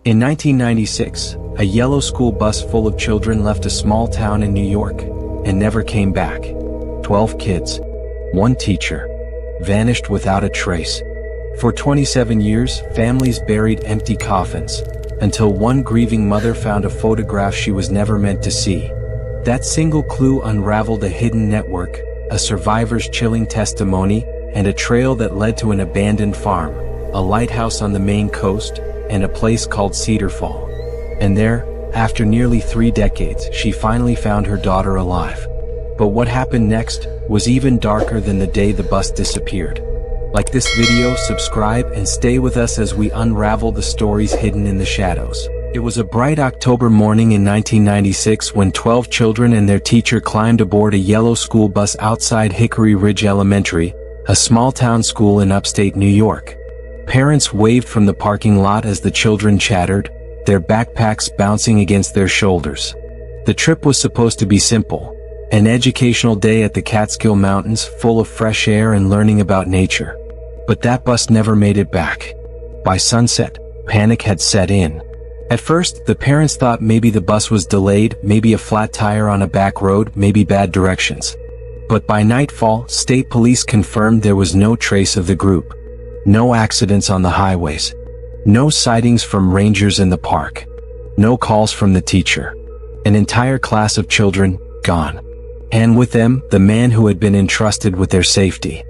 In 1996, a yellow school bus full of children left a small town in New York and never came back. 12 kids, one teacher, vanished without a trace. For 27 years, families buried empty coffins, until one grieving mother found a photograph she was never meant to see. That single clue unraveled a hidden network, a survivor's chilling testimony, and a trail that led to an abandoned farm, a lighthouse on the Maine coast, and a place called Cedarfall. And there, after nearly 3 decades, she finally found her daughter alive. But what happened next was even darker than the day the bus disappeared. Like this video, subscribe, and stay with us as we unravel the stories hidden in the shadows. It was a bright October morning in 1996 when 12 children and their teacher climbed aboard a yellow school bus outside Hickory Ridge Elementary, a small-town school in upstate New York. Parents waved from the parking lot as the children chattered, their backpacks bouncing against their shoulders. The trip was supposed to be simple, an educational day at the Catskill Mountains full of fresh air and learning about nature. But that bus never made it back. By sunset, panic had set in. At first, the parents thought maybe the bus was delayed, maybe a flat tire on a back road, maybe bad directions. But by nightfall, state police confirmed there was no trace of the group. No accidents on the highways. No sightings from rangers in the park. No calls from the teacher. An entire class of children, gone. And with them, the man who had been entrusted with their safety.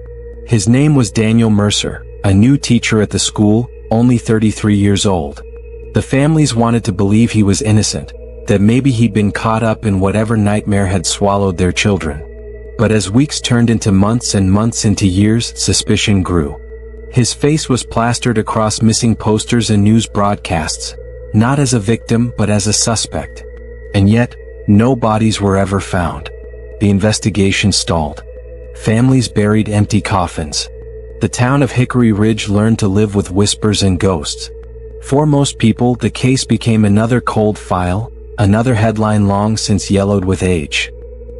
His name was Daniel Mercer, a new teacher at the school, only 33 years old. The families wanted to believe he was innocent, that maybe he'd been caught up in whatever nightmare had swallowed their children. But as weeks turned into months and months into years, suspicion grew. His face was plastered across missing posters and news broadcasts, not as a victim but as a suspect. And yet, no bodies were ever found. The investigation stalled. Families buried empty coffins. The town of Hickory Ridge learned to live with whispers and ghosts. For most people, the case became another cold file, another headline long since yellowed with age.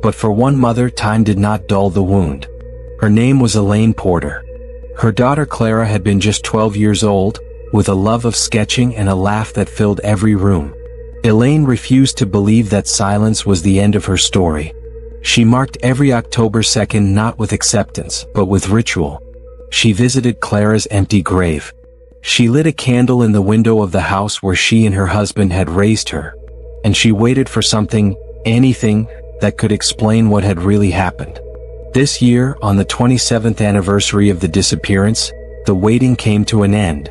But for one mother, time did not dull the wound. Her name was Elaine Porter. Her daughter Clara had been just 12 years old, with a love of sketching and a laugh that filled every room. Elaine refused to believe that silence was the end of her story. She marked every October 2nd not with acceptance, but with ritual. She visited Clara's empty grave. She lit a candle in the window of the house where she and her husband had raised her. And she waited for something, anything, that could explain what had really happened. This year, on the 27th anniversary of the disappearance, the waiting came to an end.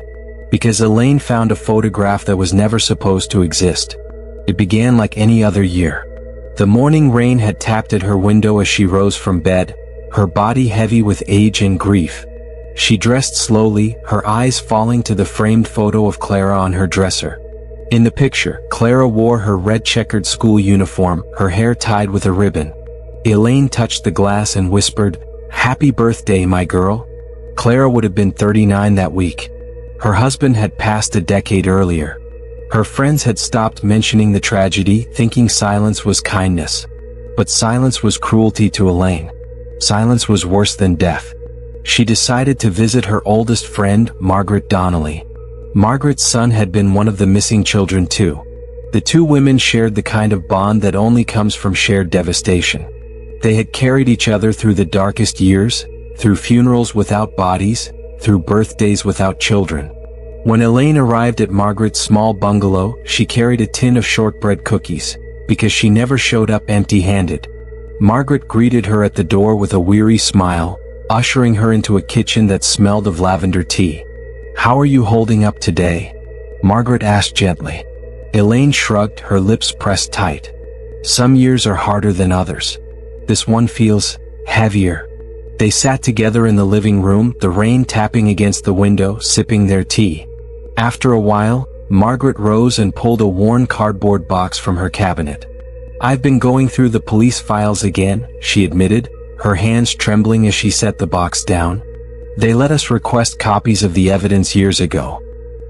Because Elaine found a photograph that was never supposed to exist. It began like any other year. The morning rain had tapped at her window as she rose from bed, her body heavy with age and grief. She dressed slowly, her eyes falling to the framed photo of Clara on her dresser. In the picture, Clara wore her red checkered school uniform, her hair tied with a ribbon. Elaine touched the glass and whispered, "Happy birthday, my girl." Clara would have been 39 that week. Her husband had passed a decade earlier. Her friends had stopped mentioning the tragedy, thinking silence was kindness. But silence was cruelty to Elaine. Silence was worse than death. She decided to visit her oldest friend, Margaret Donnelly. Margaret's son had been one of the missing children too. The two women shared the kind of bond that only comes from shared devastation. They had carried each other through the darkest years, through funerals without bodies, through birthdays without children. When Elaine arrived at Margaret's small bungalow, she carried a tin of shortbread cookies, because she never showed up empty-handed. Margaret greeted her at the door with a weary smile, ushering her into a kitchen that smelled of lavender tea. "How are you holding up today?" Margaret asked gently. Elaine shrugged, her lips pressed tight. "Some years are harder than others. This one feels heavier." They sat together in the living room, the rain tapping against the window, sipping their tea. After a while, Margaret rose and pulled a worn cardboard box from her cabinet. "I've been going through the police files again," she admitted, her hands trembling as she set the box down. "They let us request copies of the evidence years ago.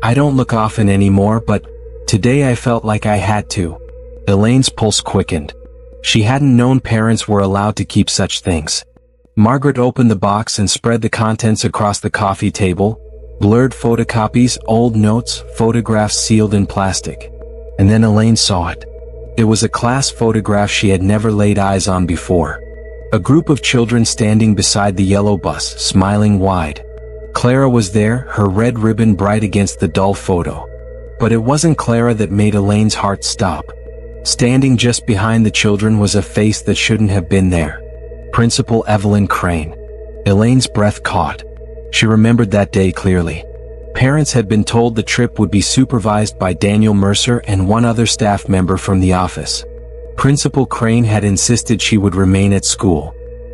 I don't look often anymore, but today I felt like I had to." Elaine's pulse quickened. She hadn't known parents were allowed to keep such things. Margaret opened the box and spread the contents across the coffee table, Blurred photocopies, old notes, photographs sealed in plastic. And then Elaine saw it. It was a class photograph she had never laid eyes on before. A group of children standing beside the yellow bus, smiling wide. Clara was there, her red ribbon bright against the dull photo. But it wasn't Clara that made Elaine's heart stop. Standing just behind the children was a face that shouldn't have been there. Principal Evelyn Crane. Elaine's breath caught. She remembered that day clearly. Parents had been told the trip would be supervised by Daniel Mercer and one other staff member from the office. Principal Crane had insisted she would remain at school.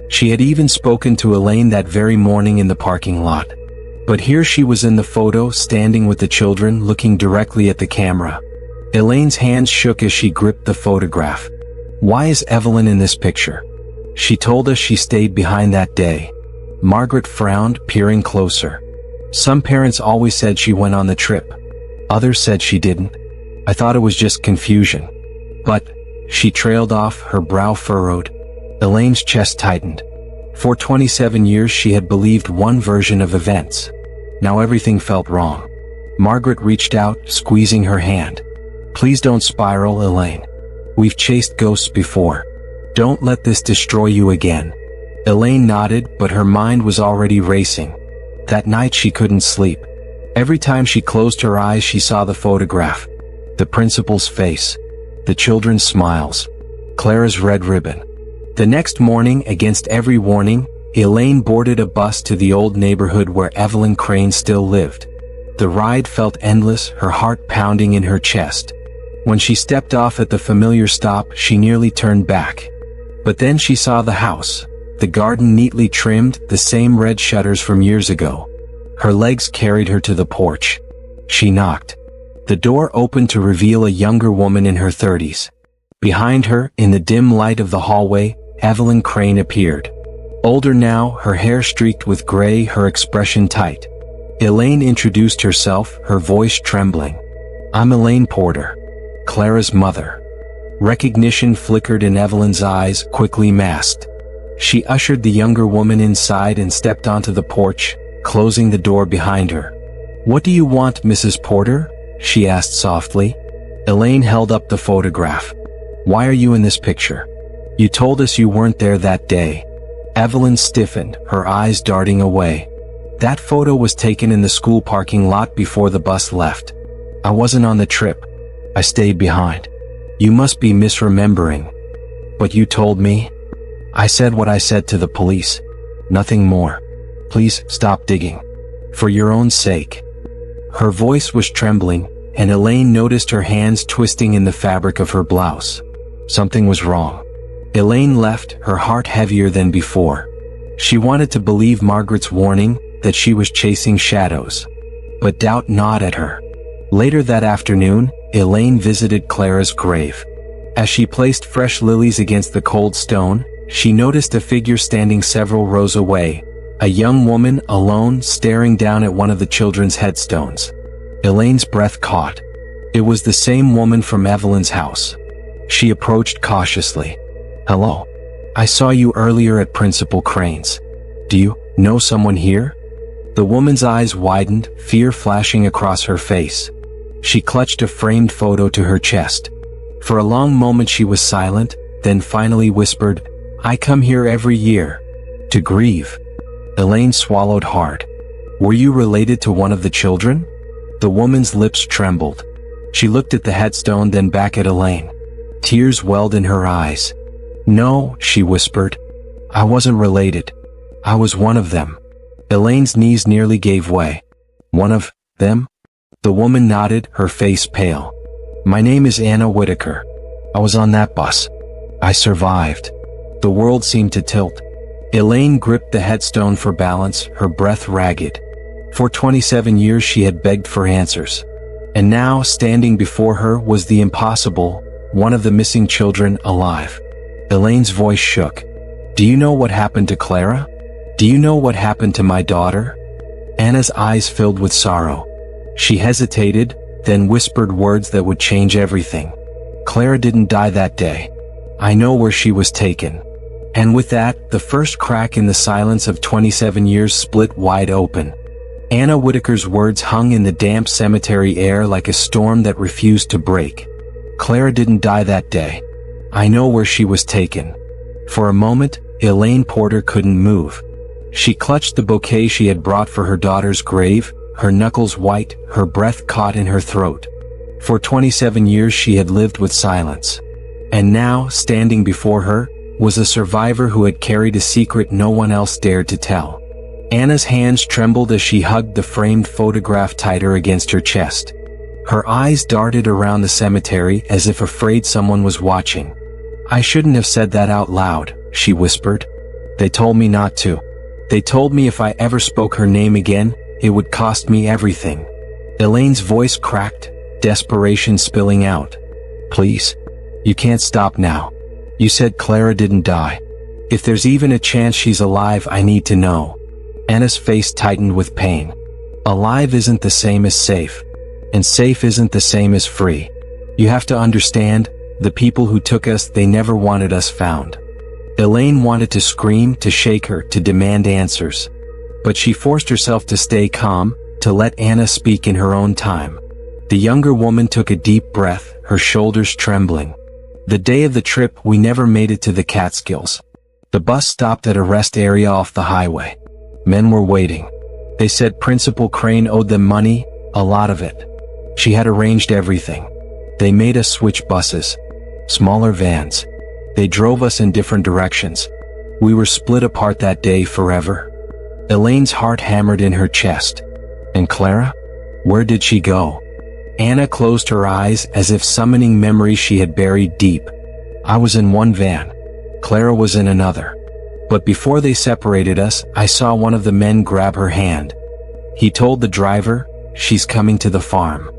She had even spoken to Elaine that very morning in the parking lot. But here she was in the photo, standing with the children, looking directly at the camera. Elaine's hands shook as she gripped the photograph. Why is Evelyn in this picture? She told us she stayed behind that day. Margaret frowned, peering closer. Some parents always said she went on the trip. Others said she didn't. I thought it was just confusion. But, she trailed off, her brow furrowed. Elaine's chest tightened. For 27 years she had believed one version of events. Now everything felt wrong. Margaret reached out, squeezing her hand. Please don't spiral, Elaine. We've chased ghosts before. Don't let this destroy you again. Elaine nodded, but her mind was already racing. That night she couldn't sleep. Every time she closed her eyes she saw the photograph. The principal's face. The children's smiles. Clara's red ribbon. The next morning, against every warning, Elaine boarded a bus to the old neighborhood where Evelyn Crane still lived. The ride felt endless, her heart pounding in her chest. When she stepped off at the familiar stop, she nearly turned back. But then she saw the house. The garden neatly trimmed, the same red shutters from years ago. Her legs carried her to the porch. She knocked. The door opened to reveal a younger woman in her 30s. Behind her, in the dim light of the hallway, Evelyn Crane appeared. Older now, her hair streaked with gray, her expression tight. Elaine introduced herself, her voice trembling. I'm Elaine Porter, Clara's mother. Recognition flickered in Evelyn's eyes, quickly masked. She ushered the younger woman inside and stepped onto the porch, closing the door behind her. What do you want, Mrs. Porter? She asked softly. Elaine held up the photograph. Why are you in this picture? You told us you weren't there that day. Evelyn stiffened, her eyes darting away. That photo was taken in the school parking lot before the bus left. I wasn't on the trip. I stayed behind. You must be misremembering. But you told me? I said what I said to the police. Nothing more. Please stop digging. For your own sake. Her voice was trembling, and Elaine noticed her hands twisting in the fabric of her blouse. Something was wrong. Elaine left, her heart heavier than before. She wanted to believe Margaret's warning, that she was chasing shadows. But doubt gnawed at her. Later that afternoon, Elaine visited Clara's grave. As she placed fresh lilies against the cold stone, she noticed a figure standing several rows away, a young woman alone staring down at one of the children's headstones. Elaine's breath caught. It was the same woman from Evelyn's house. She approached cautiously. Hello. I saw you earlier at Principal Crane's. Do you know someone here? The woman's eyes widened, fear flashing across her face. She clutched a framed photo to her chest. For a long moment she was silent, then finally whispered, I come here every year. To grieve. Elaine swallowed hard. Were you related to one of the children? The woman's lips trembled. She looked at the headstone, then back at Elaine. Tears welled in her eyes. No, she whispered. I wasn't related. I was one of them. Elaine's knees nearly gave way. One of them? The woman nodded, her face pale. My name is Anna Whitaker. I was on that bus. I survived. The world seemed to tilt. Elaine gripped the headstone for balance, her breath ragged. For 27 years she had begged for answers. And now, standing before her, was the impossible, one of the missing children alive. Elaine's voice shook. Do you know what happened to Clara? Do you know what happened to my daughter? Anna's eyes filled with sorrow. She hesitated, then whispered words that would change everything. Clara didn't die that day. I know where she was taken. And with that, the first crack in the silence of 27 years split wide open. Anna Whitaker's words hung in the damp cemetery air like a storm that refused to break. Clara didn't die that day. I know where she was taken. For a moment, Elaine Porter couldn't move. She clutched the bouquet she had brought for her daughter's grave, her knuckles white, her breath caught in her throat. For 27 years she had lived with silence. And now, standing before her, was a survivor who had carried a secret no one else dared to tell. Anna's hands trembled as she hugged the framed photograph tighter against her chest. Her eyes darted around the cemetery as if afraid someone was watching. "I shouldn't have said that out loud," she whispered. "They told me not to. They told me if I ever spoke her name again, it would cost me everything." Elaine's voice cracked, desperation spilling out. "Please. You can't stop now. You said Clara didn't die. If there's even a chance she's alive, I need to know." Anna's face tightened with pain. Alive isn't the same as safe. And safe isn't the same as free. You have to understand, the people who took us, they never wanted us found. Elaine wanted to scream, to shake her, to demand answers. But she forced herself to stay calm, to let Anna speak in her own time. The younger woman took a deep breath, her shoulders trembling. "The day of the trip, we never made it to the Catskills. The bus stopped at a rest area off the highway. Men were waiting. They said Principal Crane owed them money, a lot of it. She had arranged everything. They made us switch buses. Smaller vans. They drove us in different directions. We were split apart that day forever." Elaine's heart hammered in her chest. "And Clara? Where did she go?" Anna closed her eyes as if summoning memories she had buried deep. "I was in one van. Clara was in another. But before they separated us, I saw one of the men grab her hand. He told the driver, 'She's coming to the farm.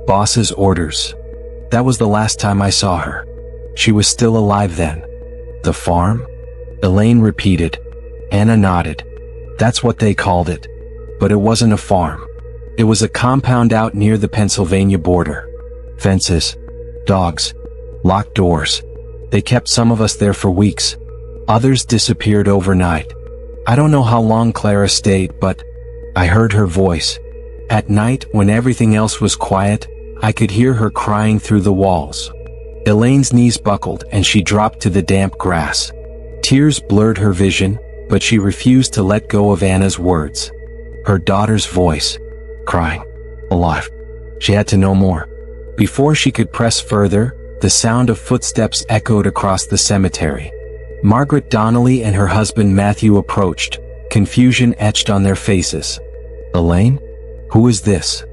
Boss's orders.' That was the last time I saw her. She was still alive then." "The farm?" Elaine repeated. Anna nodded. "That's what they called it. But it wasn't a farm. It was a compound out near the Pennsylvania border. Fences. Dogs. Locked doors. They kept some of us there for weeks. Others disappeared overnight. I don't know how long Clara stayed, but I heard her voice. At night, when everything else was quiet, I could hear her crying through the walls." Elaine's knees buckled and she dropped to the damp grass. Tears blurred her vision, but she refused to let go of Anna's words. Her daughter's voice. Crying. Alive. She had to know more. Before she could press further, the sound of footsteps echoed across the cemetery. Margaret Donnelly and her husband Matthew approached, confusion etched on their faces. "Elaine? Who is this?"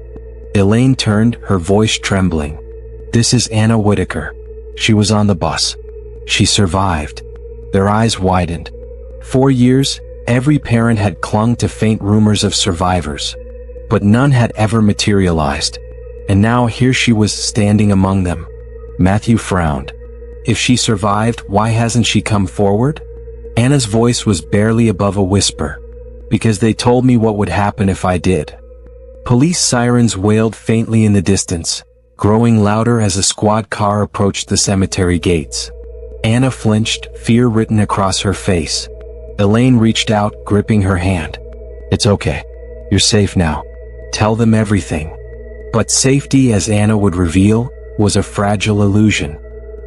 Elaine turned, her voice trembling. "This is Anna Whitaker. She was on the bus. She survived." Their eyes widened. 4 years, every parent had clung to faint rumors of survivors. But none had ever materialized. And now here she was standing among them. Matthew frowned. "If she survived, why hasn't she come forward?" Anna's voice was barely above a whisper. "Because they told me what would happen if I did." Police sirens wailed faintly in the distance, growing louder as a squad car approached the cemetery gates. Anna flinched, fear written across her face. Elaine reached out, gripping her hand. "It's okay. You're safe now. Tell them everything." But safety, as Anna would reveal, was a fragile illusion.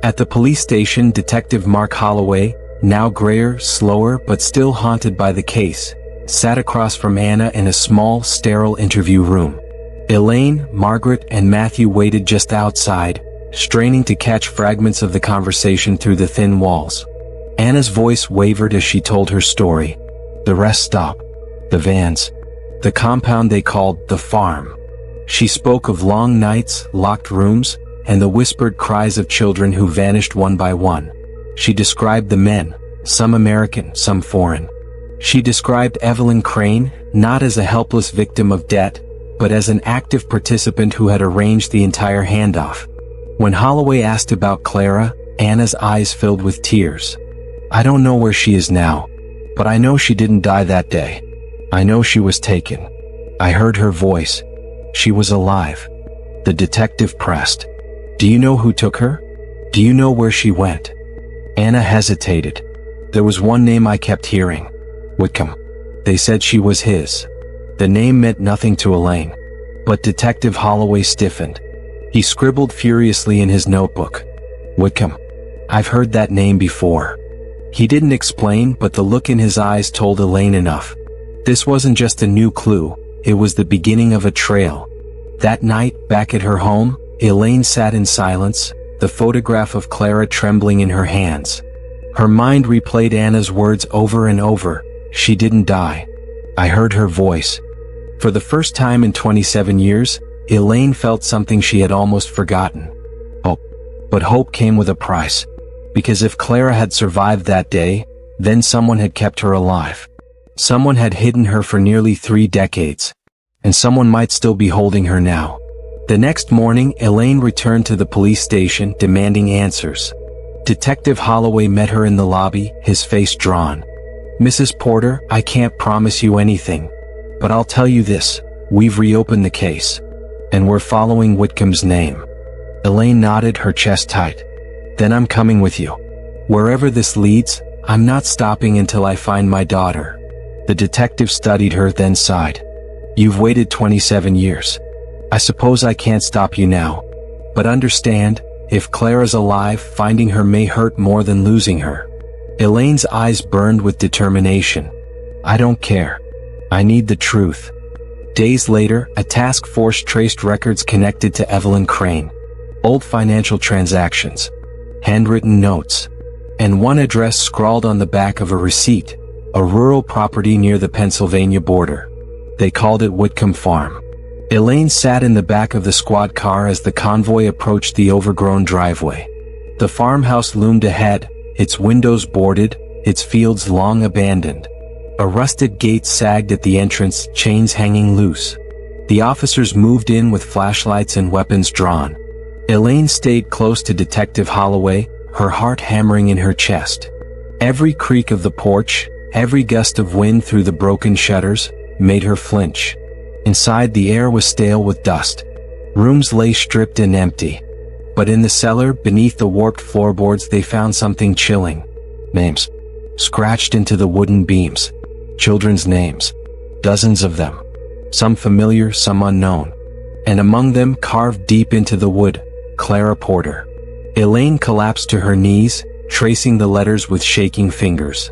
At the police station, Detective Mark Holloway, now grayer, slower but still haunted by the case, sat across from Anna in a small, sterile interview room. Elaine, Margaret, and Matthew waited just outside, straining to catch fragments of the conversation through the thin walls. Anna's voice wavered as she told her story. The rest stopped. The vans. The compound they called the farm. She spoke of long nights, locked rooms, and the whispered cries of children who vanished one by one. She described the men, some American, some foreign. She described Evelyn Crane, not as a helpless victim of debt, but as an active participant who had arranged the entire handoff. When Holloway asked about Clara, Anna's eyes filled with tears. "I don't know where she is now, but I know she didn't die that day. I know she was taken. I heard her voice. She was alive." The detective pressed. "Do you know who took her? Do you know where she went?" Anna hesitated. "There was one name I kept hearing. Whitcomb. They said she was his." The name meant nothing to Elaine. But Detective Holloway stiffened. He scribbled furiously in his notebook. Whitcomb. I've heard that name before. He didn't explain, but the look in his eyes told Elaine enough. This wasn't just a new clue, it was the beginning of a trail. That night, back at her home, Elaine sat in silence, the photograph of Clara trembling in her hands. Her mind replayed Anna's words over and over. She didn't die. I heard her voice. For the first time in 27 years, Elaine felt something she had almost forgotten. Hope. But hope came with a price. Because if Clara had survived that day, then someone had kept her alive. Someone had hidden her for nearly 3 decades. And someone might still be holding her now. The next morning, Elaine returned to the police station, demanding answers. Detective Holloway met her in the lobby, his face drawn. Mrs. Porter, I can't promise you anything. But I'll tell you this, we've reopened the case. And we're following Whitcomb's name. Elaine nodded, her chest tight. Then I'm coming with you. Wherever this leads, I'm not stopping until I find my daughter. The detective studied her, then sighed. You've waited 27 years. I suppose I can't stop you now. But understand, if Clara's alive, finding her may hurt more than losing her. Elaine's eyes burned with determination. I don't care. I need the truth. Days later, a task force traced records connected to Evelyn Crane. Old financial transactions. Handwritten notes. And one address scrawled on the back of a receipt. A rural property near the Pennsylvania border. They called it Whitcomb Farm. Elaine sat in the back of the squad car as the convoy approached the overgrown driveway. The farmhouse loomed ahead, its windows boarded, its fields long abandoned. A rusted gate sagged at the entrance, chains hanging loose. The officers moved in with flashlights and weapons drawn. Elaine stayed close to Detective Holloway, her heart hammering in her chest. Every creak of the porch, every gust of wind through the broken shutters, made her flinch. Inside, the air was stale with dust. Rooms lay stripped and empty. But in the cellar, beneath the warped floorboards, they found something chilling. Names. Scratched into the wooden beams. Children's names. Dozens of them. Some familiar, some unknown. And among them, carved deep into the wood, Clara Porter. Elaine collapsed to her knees, tracing the letters with shaking fingers.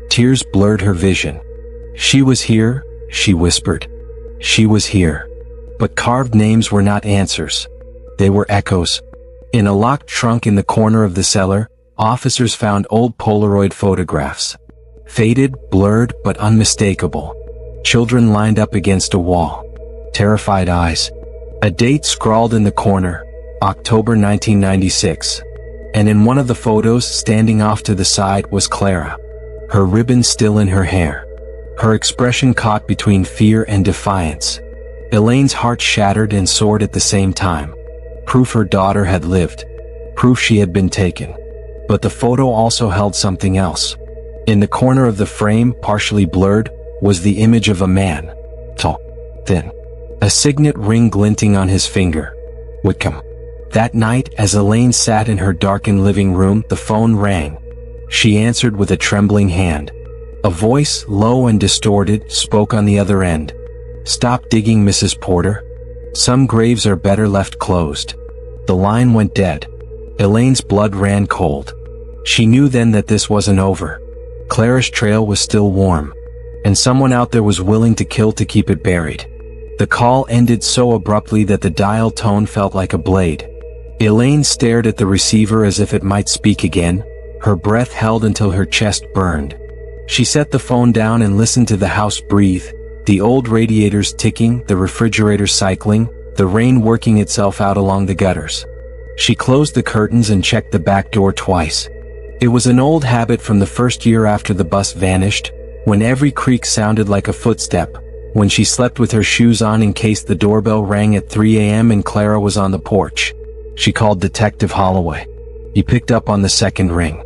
Tears blurred her vision. She was here, she whispered. She was here. But carved names were not answers. They were echoes. In a locked trunk in the corner of the cellar, officers found old Polaroid photographs. Faded, blurred, but unmistakable. Children lined up against a wall. Terrified eyes. A date scrawled in the corner, October 1996. And in one of the photos, standing off to the side, was Clara. Her ribbon still in her hair. Her expression caught between fear and defiance. Elaine's heart shattered and soared at the same time. Proof her daughter had lived. Proof she had been taken. But the photo also held something else. In the corner of the frame, partially blurred, was the image of a man. Tall. Thin. A signet ring glinting on his finger. Whitcomb. That night, as Elaine sat in her darkened living room, the phone rang. She answered with a trembling hand. A voice, low and distorted, spoke on the other end. Stop digging, Mrs. Porter. Some graves are better left closed. The line went dead. Elaine's blood ran cold. She knew then that this wasn't over. Clara's trail was still warm. And someone out there was willing to kill to keep it buried. The call ended so abruptly that the dial tone felt like a blade. Elaine stared at the receiver as if it might speak again, her breath held until her chest burned. She set the phone down and listened to the house breathe, the old radiators ticking, the refrigerator cycling, the rain working itself out along the gutters. She closed the curtains and checked the back door twice. It was an old habit from the first year after the bus vanished, when every creak sounded like a footstep, when she slept with her shoes on in case the doorbell rang at 3 a.m. and Clara was on the porch. She called Detective Holloway. He picked up on the second ring.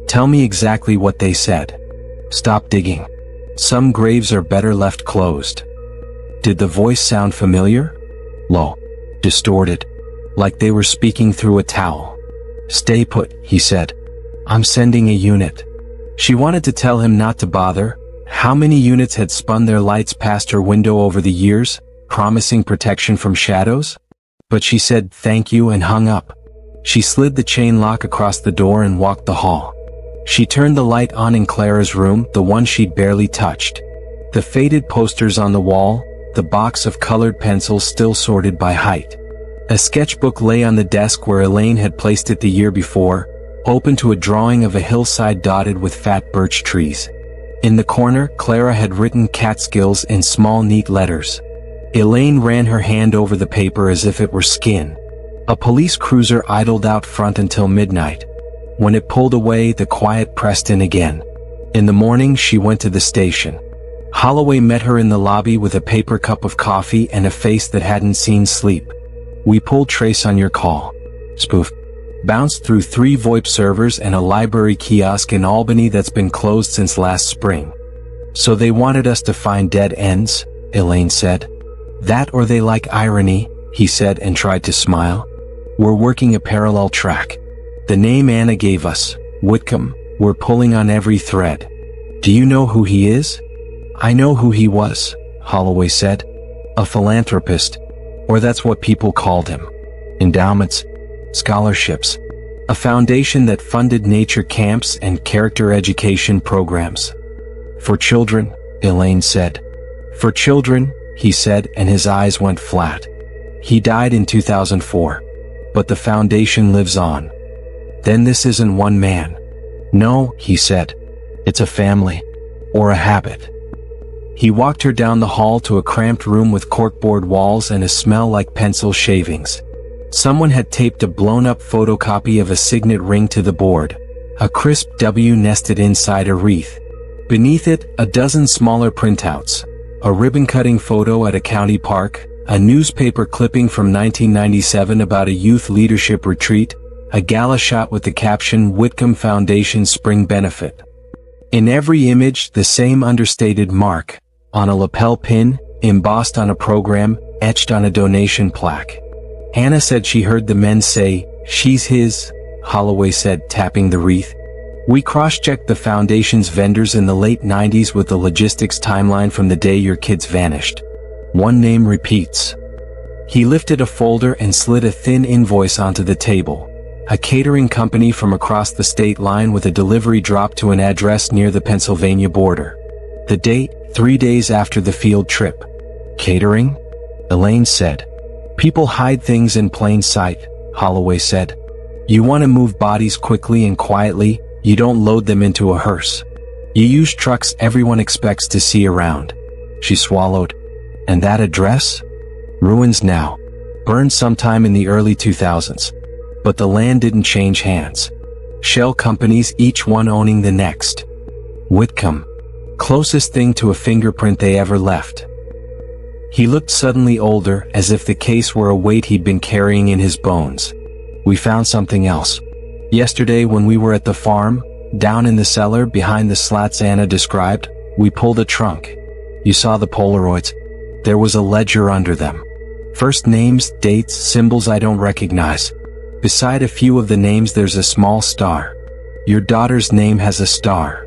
Tell me exactly what they said. Stop digging. Some graves are better left closed. Did the voice sound familiar? Low. Distorted. Like they were speaking through a towel. Stay put, he said. I'm sending a unit. She wanted to tell him not to bother, How many units had spun their lights past her window over the years, promising protection from shadows? But she said thank you and hung up. She slid the chain lock across the door and walked the hall. She turned the light on in Clara's room, the one she'd barely touched. The faded posters on the wall, the box of colored pencils still sorted by height. A sketchbook lay on the desk where Elaine had placed it the year before, open to a drawing of a hillside dotted with fat birch trees. In the corner, Clara had written Catskills in small neat letters. Elaine ran her hand over the paper as if it were skin. A police cruiser idled out front until midnight. When it pulled away, the quiet pressed in again. In the morning, she went to the station. Holloway met her in the lobby with a paper cup of coffee and a face that hadn't seen sleep. "We pulled trace on your call." Spoof. "Bounced through 3 VoIP servers and a library kiosk in Albany that's been closed since last spring. So they wanted us to find dead ends," Elaine said. "That or they like irony," he said and tried to smile. "We're working a parallel track. The name Anna gave us, Whitcomb, we're pulling on every thread. Do you know who he is?" "I know who he was," Holloway said. "A philanthropist. Or that's what people called him. Endowments. Scholarships. A foundation that funded nature camps and character education programs. For children," Elaine said. "For children," he said, and his eyes went flat. "He died in 2004. But the foundation lives on." "Then this isn't one man." "No," he said. "It's a family. Or a habit." He walked her down the hall to a cramped room with corkboard walls and a smell like pencil shavings. Someone had taped a blown-up photocopy of a signet ring to the board, a crisp W nested inside a wreath. Beneath it, a dozen smaller printouts, a ribbon-cutting photo at a county park, a newspaper clipping from 1997 about a youth leadership retreat, a gala shot with the caption Whitcomb Foundation Spring Benefit. In every image, the same understated mark, on a lapel pin, embossed on a program, etched on a donation plaque. Anna said she heard the men say, "She's his," Holloway said, tapping the wreath. "We cross-checked the foundation's vendors in the late 90s with the logistics timeline from the day your kids vanished. One name repeats." He lifted a folder and slid a thin invoice onto the table. A catering company from across the state line with a delivery drop to an address near the Pennsylvania border. The date, 3 days after the field trip. "Catering?" Elaine said. "People hide things in plain sight," Holloway said. "You want to move bodies quickly and quietly, you don't load them into a hearse. You use trucks everyone expects to see around." She swallowed. "And that address? Ruins now. Burned sometime in the early 2000s. But the land didn't change hands. Shell companies, each one owning the next. Whitcomb. Closest thing to a fingerprint they ever left." He looked suddenly older, as if the case were a weight he'd been carrying in his bones. "We found something else. Yesterday when we were at the farm, down in the cellar behind the slats Anna described, we pulled a trunk. You saw the Polaroids. There was a ledger under them. First names, dates, symbols I don't recognize. Beside a few of the names there's a small star. Your daughter's name has a star."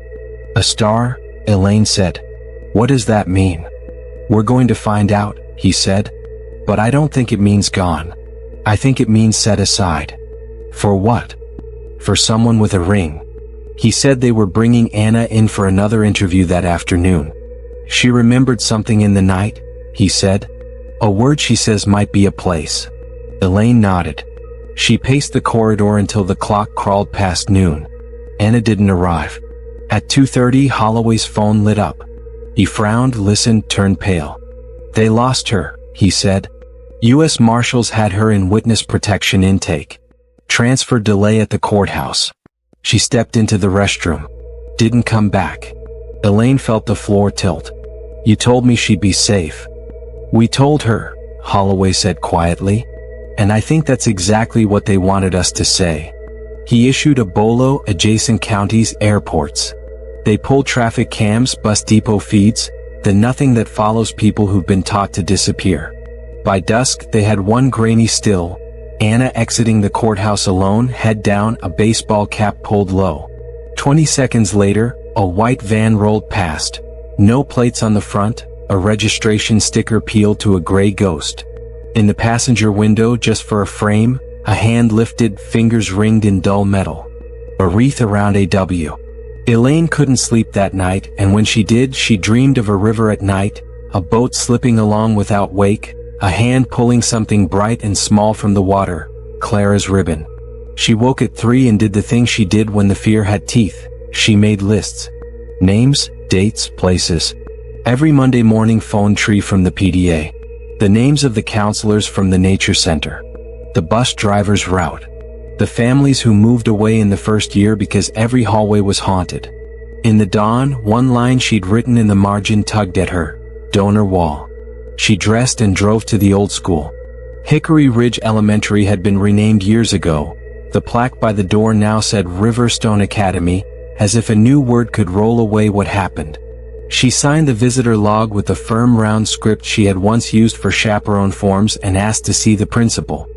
"A star?" Elaine said. "What does that mean?" "We're going to find out," he said. "But I don't think it means gone. I think it means set aside." "For what?" "For someone with a ring." He said they were bringing Anna in for another interview that afternoon. "She remembered something in the night," he said. "A word she says might be a place." Elaine nodded. She paced the corridor until the clock crawled past noon. Anna didn't arrive. At 2:30, Holloway's phone lit up. He frowned, listened, turned pale. "They lost her," he said. "U.S. Marshals had her in witness protection intake. Transfer delay at the courthouse. She stepped into the restroom. Didn't come back." Elaine felt the floor tilt. "You told me she'd be safe." "We told her," Holloway said quietly. "And I think that's exactly what they wanted us to say." He issued a bolo, adjacent counties, airports. They pulled traffic cams, bus depot feeds, the nothing that follows people who've been taught to disappear. By dusk, they had one grainy still, Anna exiting the courthouse alone, head down, a baseball cap pulled low. 20 seconds later, a white van rolled past. No plates on the front, a registration sticker peeled to a gray ghost. In the passenger window, just for a frame, a hand lifted, fingers ringed in dull metal. A wreath around a W. Elaine couldn't sleep that night, and when she did, she dreamed of a river at night, a boat slipping along without wake, a hand pulling something bright and small from the water, Clara's ribbon. She woke at 3 and did the thing she did when the fear had teeth. She made lists. Names, dates, places. Every Monday morning phone tree from the PDA. The names of the counselors from the nature center. The bus driver's route. The families who moved away in the first year because every hallway was haunted. In the dawn, one line she'd written in the margin tugged at her. Donor wall. She dressed and drove to the old school. Hickory Ridge Elementary had been renamed years ago. The plaque by the door now said Riverstone Academy, as if a new word could roll away what happened. She signed the visitor log with the firm round script she had once used for chaperone forms and asked to see the principal.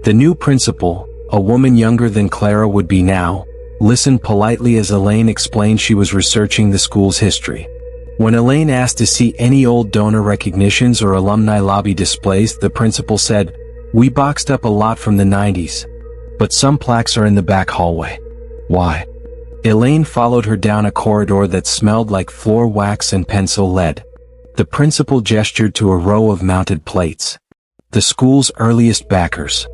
The new principal, a woman younger than Clara would be now, listened politely as Elaine explained she was researching the school's history. When Elaine asked to see any old donor recognitions or alumni lobby displays, the principal said, "We boxed up a lot from the 90s. But some plaques are in the back hallway." Why? Elaine followed her down a corridor that smelled like floor wax and pencil lead. The principal gestured to a row of mounted plates. The school's earliest backers.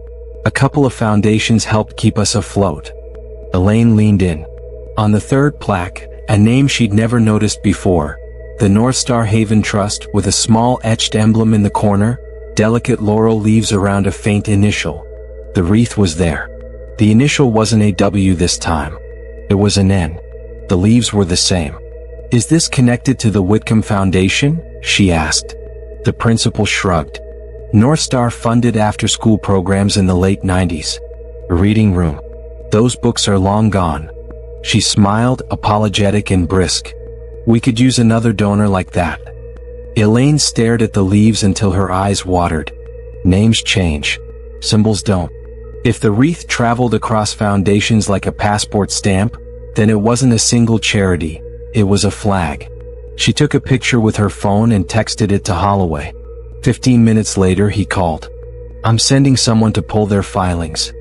A couple of foundations helped keep us afloat. Elaine leaned in. On the third plaque, a name she'd never noticed before. The North Star Haven Trust, with a small etched emblem in the corner, delicate laurel leaves around a faint initial. The wreath was there. The initial wasn't a W this time. It was an N. The leaves were the same. "Is this connected to the Whitcomb Foundation?" she asked. The principal shrugged. North Star funded after-school programs in the late 90s. A reading room. Those books are long gone. She smiled, apologetic and brisk. "We could use another donor like that." Elaine stared at the leaves until her eyes watered. Names change. Symbols don't. If the wreath traveled across foundations like a passport stamp, then it wasn't a single charity, it was a flag. She took a picture with her phone and texted it to Holloway. 15 minutes later he called. "I'm sending someone to pull their filings.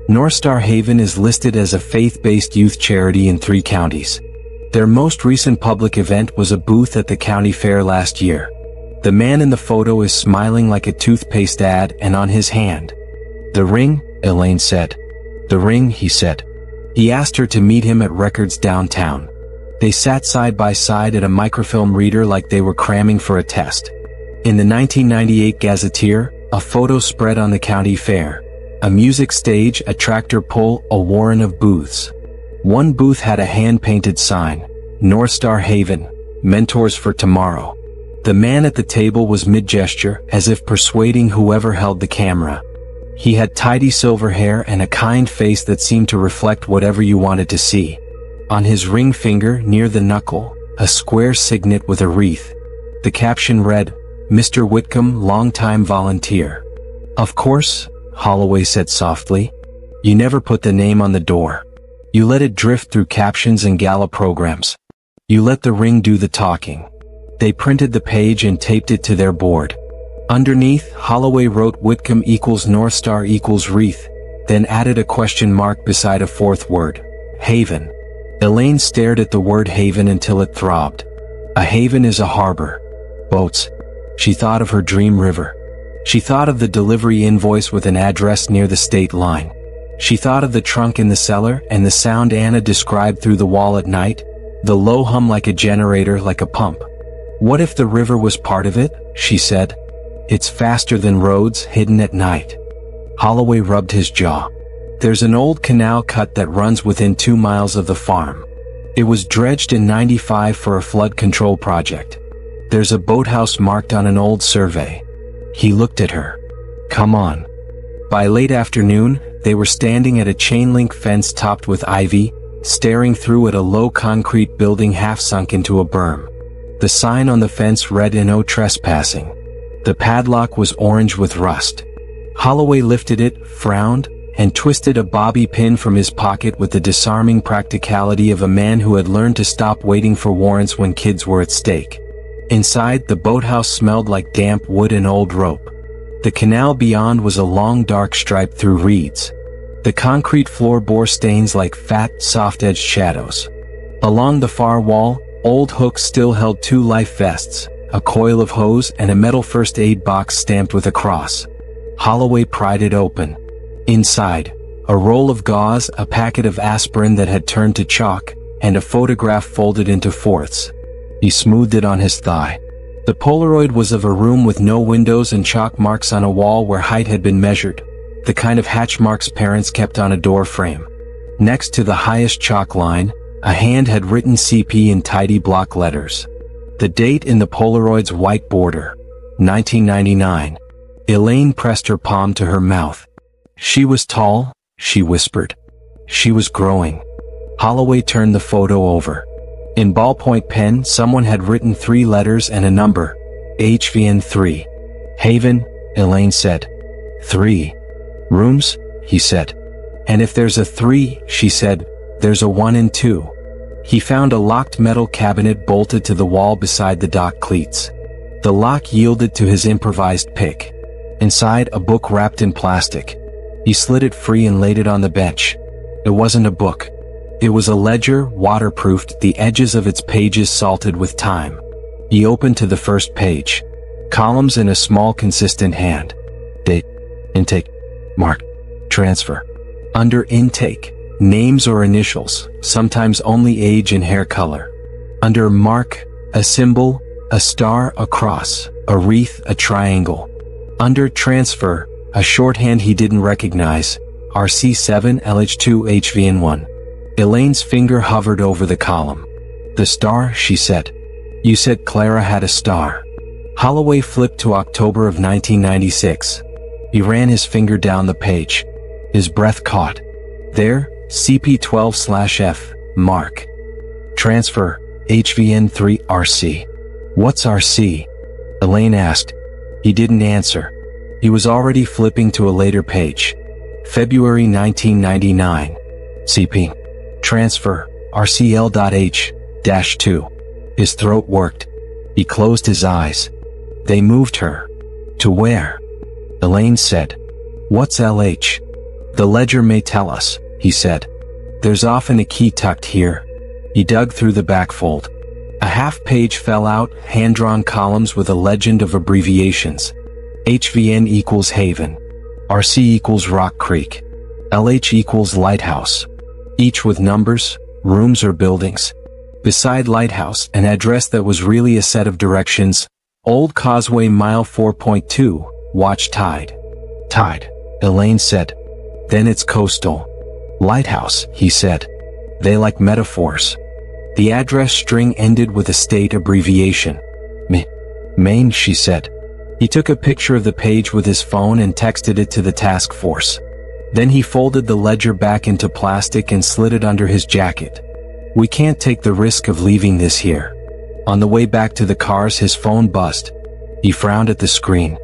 North Star Haven is listed as a faith-based youth charity in 3 counties. Their most recent public event was a booth at the county fair last year. The man in the photo is smiling like a toothpaste ad, and on his hand. The ring," Elaine said. "The ring," he said. He asked her to meet him at Records downtown. They sat side by side at a microfilm reader like they were cramming for a test. In the 1998 Gazetteer, a photo spread on the county fair. A music stage, a tractor pull, a warren of booths. One booth had a hand-painted sign, North Star Haven, Mentors for Tomorrow. The man at the table was mid-gesture, as if persuading whoever held the camera. He had tidy silver hair and a kind face that seemed to reflect whatever you wanted to see. On his ring finger, near the knuckle, a square signet with a wreath. The caption read, "Mr. Whitcomb, longtime volunteer." "Of course," Holloway said softly. "You never put the name on the door. You let it drift through captions and gala programs. You let the ring do the talking." They printed the page and taped it to their board. Underneath, Holloway wrote Whitcomb equals North Star equals wreath, then added a question mark beside a fourth word, Haven. Elaine stared at the word haven until it throbbed. A haven is a harbor. Boats. She thought of her dream river. She thought of the delivery invoice with an address near the state line. She thought of the trunk in the cellar and the sound Anna described through the wall at night, the low hum like a generator, like a pump. "What if the river was part of it?" she said. "It's faster than roads, hidden at night." Holloway rubbed his jaw. "There's an old canal cut that runs within 2 miles of the farm. It was dredged in '95 for a flood control project. There's a boathouse marked on an old survey." He looked at her. "Come on." By late afternoon, they were standing at a chain-link fence topped with ivy, staring through at a low concrete building half sunk into a berm. The sign on the fence read "No trespassing." The padlock was orange with rust. Holloway lifted it, frowned, and twisted a bobby pin from his pocket with the disarming practicality of a man who had learned to stop waiting for warrants when kids were at stake. Inside, the boathouse smelled like damp wood and old rope. The canal beyond was a long dark stripe through reeds. The concrete floor bore stains like fat, soft-edged shadows. Along the far wall, old hooks still held 2 life vests, a coil of hose, and a metal first aid box stamped with a cross. Holloway pried it open. Inside, a roll of gauze, a packet of aspirin that had turned to chalk, and a photograph folded into fourths. He smoothed it on his thigh. The Polaroid was of a room with no windows and chalk marks on a wall where height had been measured, the kind of hatch marks parents kept on a door frame. Next to the highest chalk line, a hand had written CP in tidy block letters. The date in the Polaroid's white border, 1999. Elaine pressed her palm to her mouth. She was tall, she whispered. She was growing. Holloway turned the photo over. In ballpoint pen, someone had written 3 letters and a number, HVN 3. Haven, Elaine said. 3. Rooms, he said. And if there's a 3, she said, there's a 1 and 2. He found a locked metal cabinet bolted to the wall beside the dock cleats. The lock yielded to his improvised pick. Inside, a book wrapped in plastic. He slid it free and laid it on the bench. It wasn't a book. It was a ledger, waterproofed, the edges of its pages salted with time. He opened to the first page. Columns in a small consistent hand. Date, intake, mark, transfer. Under intake, names or initials, sometimes only age and hair color. Under mark, a symbol, a star, a cross, a wreath, a triangle. Under transfer, a shorthand he didn't recognize, RC7 LH2 HVN1. Elaine's finger hovered over the column. The star, she said. You said Clara had a star. Holloway flipped to October of 1996. He ran his finger down the page. His breath caught. There, CP12/F, mark. Transfer, HVN3 RC. What's RC? Elaine asked. He didn't answer. He was already flipping to a later page. February 1999. CP. Transfer, RCL.H-2. His throat worked. He closed his eyes. They moved her. To where? Elaine said. What's LH? The ledger may tell us, he said. There's often a key tucked here. He dug through the back fold. A half page fell out, hand-drawn columns with a legend of abbreviations. HVN equals Haven. RC equals Rock Creek. LH equals Lighthouse. Each with numbers, rooms or buildings. Beside Lighthouse, an address that was really a set of directions. Old Causeway Mile 4.2, watch tide. Tide, Elaine said. Then it's coastal. Lighthouse, he said. They like metaphors. The address string ended with a state abbreviation. Maine, she said. He took a picture of the page with his phone and texted it to the task force. Then he folded the ledger back into plastic and slid it under his jacket. We can't take the risk of leaving this here. On the way back to the cars, his phone buzzed. He frowned at the screen.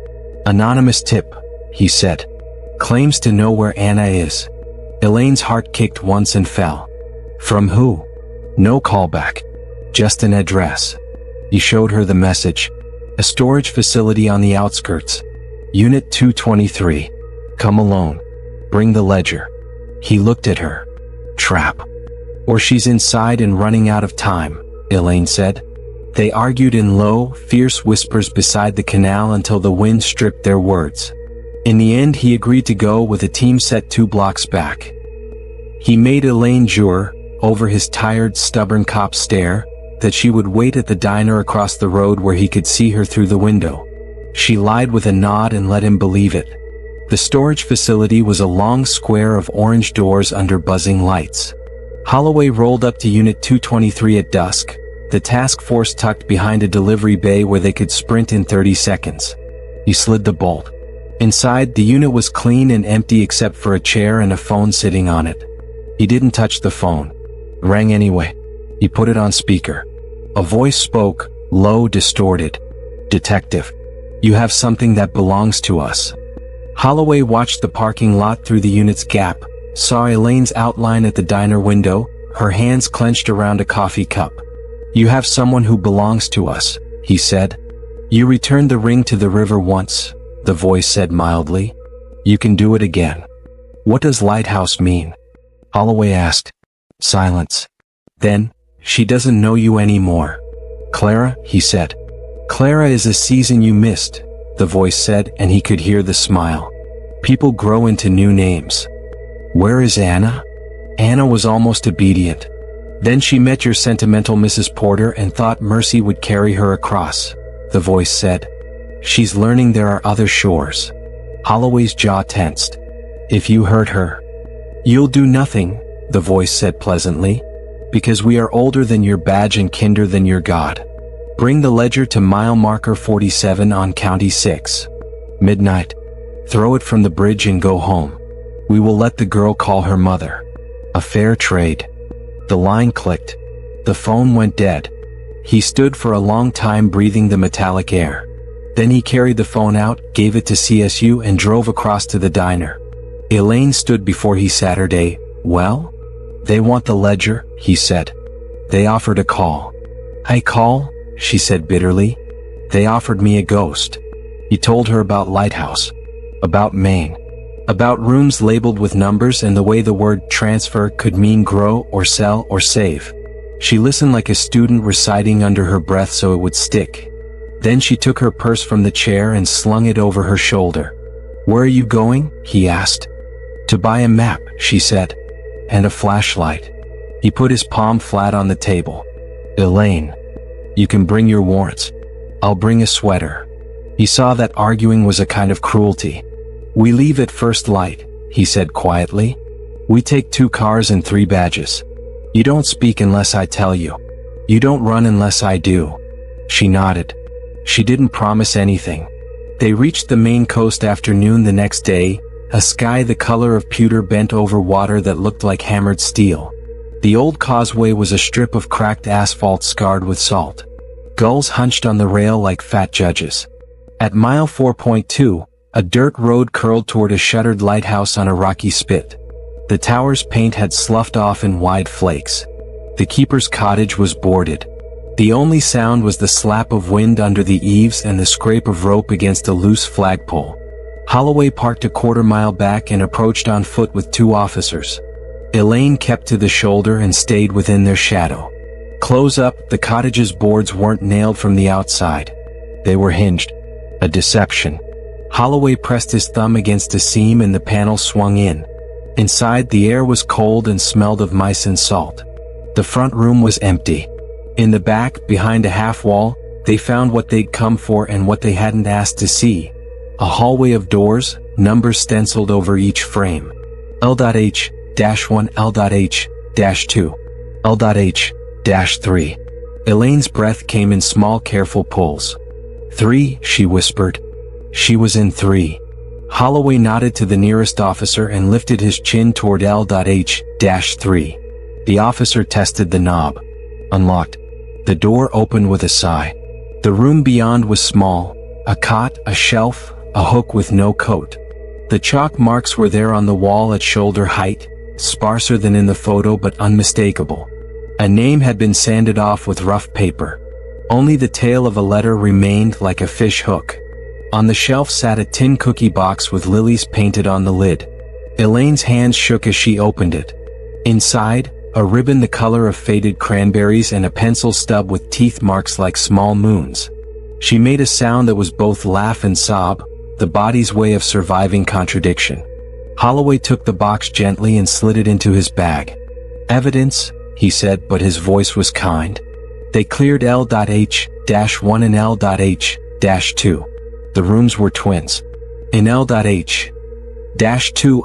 Anonymous tip, he said. Claims to know where Anna is. Elaine's heart kicked once and fell. From who? No callback. Just an address. He showed her the message. A storage facility on the outskirts. Unit 223. Come alone. Bring the ledger. He looked at her. Trap. Or she's inside and running out of time, Elaine said. They argued in low, fierce whispers beside the canal until the wind stripped their words. In the end, he agreed to go with a team set 2 blocks back. He made Elaine jure, over his tired, stubborn cop stare, that she would wait at the diner across the road where he could see her through the window. She lied with a nod and let him believe it. The storage facility was a long square of orange doors under buzzing lights. Holloway rolled up to Unit 223 at dusk, the task force tucked behind a delivery bay where they could sprint in 30 seconds. He slid the bolt. Inside, the unit was clean and empty except for a chair and a phone sitting on it. He didn't touch the phone. It rang anyway. He put it on speaker. A voice spoke, low, distorted. Detective. You have something that belongs to us. Holloway watched the parking lot through the unit's gap, saw Elaine's outline at the diner window, her hands clenched around a coffee cup. You have someone who belongs to us, he said. You returned the ring to the river once, the voice said mildly. You can do it again. What does lighthouse mean? Holloway asked. Silence. Then, she doesn't know you anymore. Clara, he said. Clara is a season you missed, the voice said, and he could hear the smile. People grow into new names. Where is Anna? Anna was almost obedient. Then she met your sentimental Mrs. Porter and thought Mercy would carry her across, the voice said. She's learning there are other shores. Holloway's jaw tensed. If you hurt her, you'll do nothing, the voice said pleasantly, because we are older than your badge and kinder than your God. Bring the ledger to mile marker 47 on County 6. Midnight. Throw it from the bridge and go home. We will let the girl call her mother. A fair trade. The line clicked. The phone went dead. He stood for a long time breathing the metallic air. Then he carried the phone out, gave it to CSU and drove across to the diner. Elaine stood before he Saturday. Well? They want the ledger, he said. They offered a call. I call? She said bitterly. They offered me a ghost. He told her about Lighthouse. About Maine. About rooms labeled with numbers and the way the word transfer could mean grow or sell or save. She listened like a student reciting under her breath so it would stick. Then she took her purse from the chair and slung it over her shoulder. Where are you going? He asked. To buy a map, she said. And a flashlight. He put his palm flat on the table. Elaine. You can bring your warrants. I'll bring a sweater. He saw that arguing was a kind of cruelty. We leave at first light, he said quietly. We take 2 cars and 3 badges. You don't speak unless I tell you. You don't run unless I do. She nodded. She didn't promise anything. They reached the Maine coast afternoon the next day, a sky the color of pewter bent over water that looked like hammered steel. The old causeway was a strip of cracked asphalt scarred with salt. Gulls hunched on the rail like fat judges. At mile 4.2, a dirt road curled toward a shuttered lighthouse on a rocky spit. The tower's paint had sloughed off in wide flakes. The keeper's cottage was boarded. The only sound was the slap of wind under the eaves and the scrape of rope against a loose flagpole. Holloway parked a quarter-mile back and approached on foot with 2 officers. Elaine kept to the shoulder and stayed within their shadow. Close up, the cottage's boards weren't nailed from the outside. They were hinged. A deception. Holloway pressed his thumb against a seam and the panel swung in. Inside, the air was cold and smelled of mice and salt. The front room was empty. In the back, behind a half-wall, they found what they'd come for and what they hadn't asked to see. A hallway of doors, numbers stenciled over each frame. L.H-1, L.H-2, L.H-3. Elaine's breath came in small careful pulls. 3, she whispered. She was in 3. Holloway nodded to the nearest officer and lifted his chin toward L.H-3. The officer tested the knob. Unlocked. The door opened with a sigh. The room beyond was small. A cot, a shelf, a hook with no coat. The chalk marks were there on the wall at shoulder height, sparser than in the photo but unmistakable. A name had been sanded off with rough paper. Only the tail of a letter remained like a fish hook. On the shelf sat a tin cookie box with lilies painted on the lid. Elaine's hands shook as she opened it. Inside, a ribbon the color of faded cranberries and a pencil stub with teeth marks like small moons. She made a sound that was both laugh and sob, the body's way of surviving contradiction. Holloway took the box gently and slid it into his bag. Evidence, he said, but his voice was kind. They cleared L.H-1 and L.H-2. The rooms were twins. In L.H-2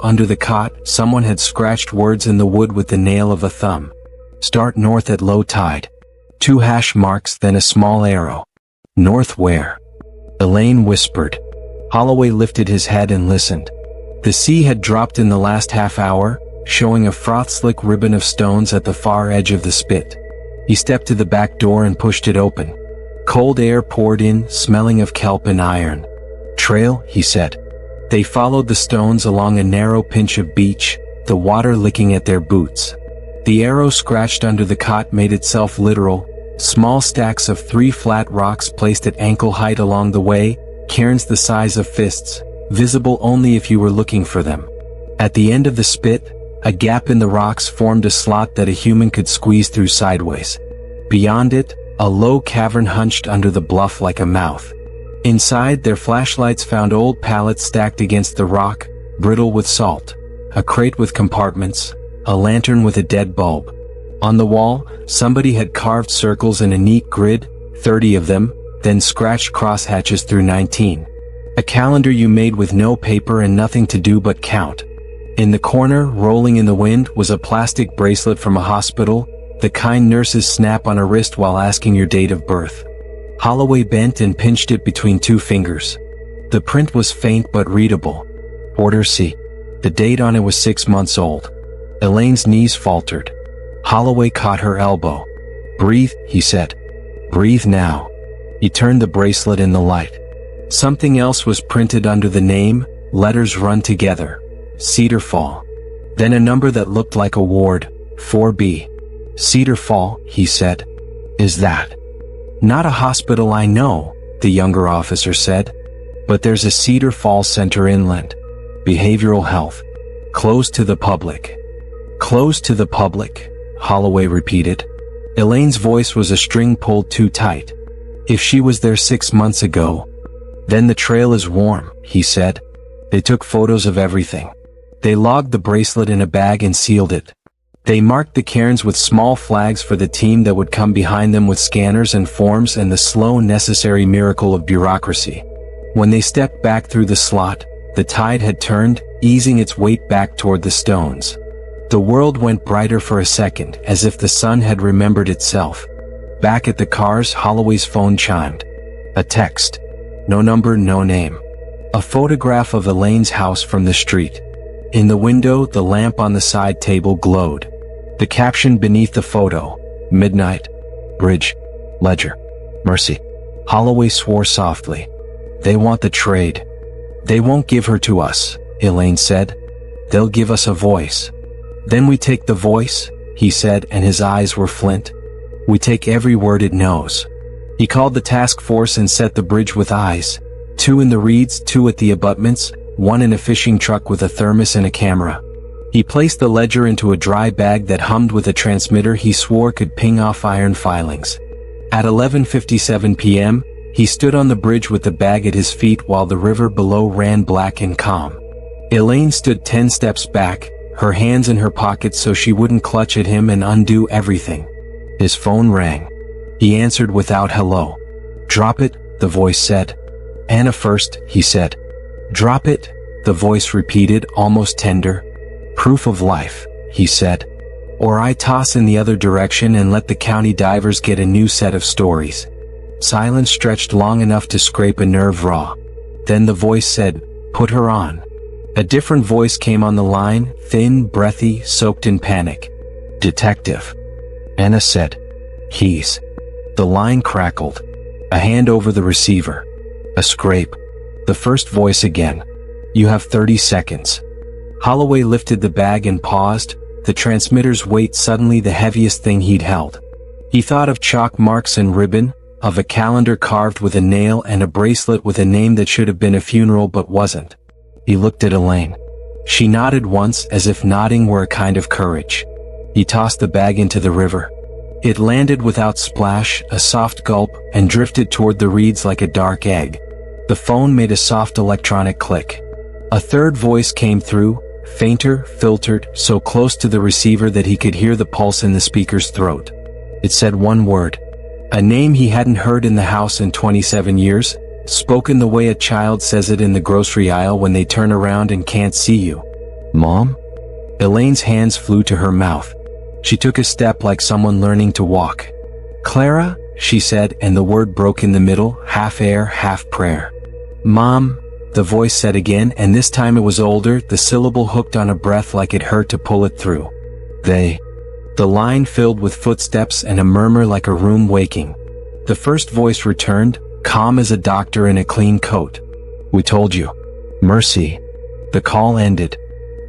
under the cot, someone had scratched words in the wood with the nail of a thumb. Start north at low tide. 2 hash marks, then a small arrow. North where? Elaine whispered. Holloway lifted his head and listened. The sea had dropped in the last half hour, showing a froth-slick ribbon of stones at the far edge of the spit. He stepped to the back door and pushed it open. Cold air poured in, smelling of kelp and iron. Trail, he said. They followed the stones along a narrow pinch of beach, the water licking at their boots. The arrow scratched under the cot made itself literal, Small stacks of 3 flat rocks placed at ankle height along the way, cairns the size of fists, visible only if you were looking for them. At the end of the spit, a gap in the rocks formed a slot that a human could squeeze through sideways. Beyond it, a low cavern hunched under the bluff like a mouth. Inside, their flashlights found old pallets stacked against the rock, brittle with salt, a crate with compartments, a lantern with a dead bulb. On the wall, somebody had carved circles in a neat grid, 30 of them, then scratched crosshatches through 19. A calendar you made with no paper and nothing to do but count. In the corner, rolling in the wind, was a plastic bracelet from a hospital, the kind nurses snap on a wrist while asking your date of birth. Holloway bent and pinched it between 2 fingers. The print was faint but readable. Order C. The date on it was 6 months old. Elaine's knees faltered. Holloway caught her elbow. "Breathe," he said. "Breathe now." He turned the bracelet in the light. Something else was printed under the name, letters run together. Cedarfall. Then a number that looked like a ward, 4B. "Cedarfall," he said. "Is that?" "Not a hospital I know," the younger officer said. "But there's a Cedarfall Center inland. Behavioral health. Closed to the public." "Closed to the public," Holloway repeated. Elaine's voice was a string pulled too tight. "If she was there 6 months ago." "Then the trail is warm," he said. They took photos of everything. They logged the bracelet in a bag and sealed it. They marked the cairns with small flags for the team that would come behind them with scanners and forms and the slow necessary miracle of bureaucracy. When they stepped back through the slot, the tide had turned, easing its weight back toward the stones. The world went brighter for a second, as if the sun had remembered itself. Back at the cars, Holloway's phone chimed. A text. No number, no name. A photograph of Elaine's house from the street. In the window, the lamp on the side table glowed. The caption beneath the photo, "Midnight. Bridge. Ledger. Mercy." Holloway swore softly. "They want the trade." "They won't give her to us," Elaine said. "They'll give us a voice." "Then we take the voice," he said, and his eyes were flint. "We take every word it knows." He called the task force and set the bridge with eyes. 2 in the reeds, 2 at the abutments, 1 in a fishing truck with a thermos and a camera. He placed the ledger into a dry bag that hummed with a transmitter he swore could ping off iron filings. At 11:57 p.m., he stood on the bridge with the bag at his feet while the river below ran black and calm. Elaine stood 10 steps back, her hands in her pockets so she wouldn't clutch at him and undo everything. His phone rang. He answered without hello. "Drop it," the voice said. "Anna first," he said. "Drop it," the voice repeated, almost tender. "Proof of life," he said. "Or I toss in the other direction and let the county divers get a new set of stories." Silence stretched long enough to scrape a nerve raw. Then the voice said, "Put her on." A different voice came on the line, thin, breathy, soaked in panic. "Detective." Anna said. "He's." The line crackled. A hand over the receiver. A scrape. The first voice again. "You have 30 seconds." Holloway lifted the bag and paused, the transmitter's weight suddenly the heaviest thing he'd held. He thought of chalk marks and ribbon, of a calendar carved with a nail and a bracelet with a name that should have been a funeral but wasn't. He looked at Elaine. She nodded once, as if nodding were a kind of courage. He tossed the bag into the river. It landed without splash, a soft gulp, and drifted toward the reeds like a dark egg. The phone made a soft electronic click. A third voice came through, fainter, filtered, so close to the receiver that he could hear the pulse in the speaker's throat. It said one word. A name he hadn't heard in the house in 27 years, spoken the way a child says it in the grocery aisle when they turn around and can't see you. "Mom?" Elaine's hands flew to her mouth. She took a step like someone learning to walk. "Clara?" she said, and the word broke in the middle, half air, half prayer. "Mom," the voice said again, and this time it was older, the syllable hooked on a breath like it hurt to pull it through. "They." The line filled with footsteps and a murmur like a room waking. The first voice returned, calm as a doctor in a clean coat. "We told you." "Mercy." The call ended.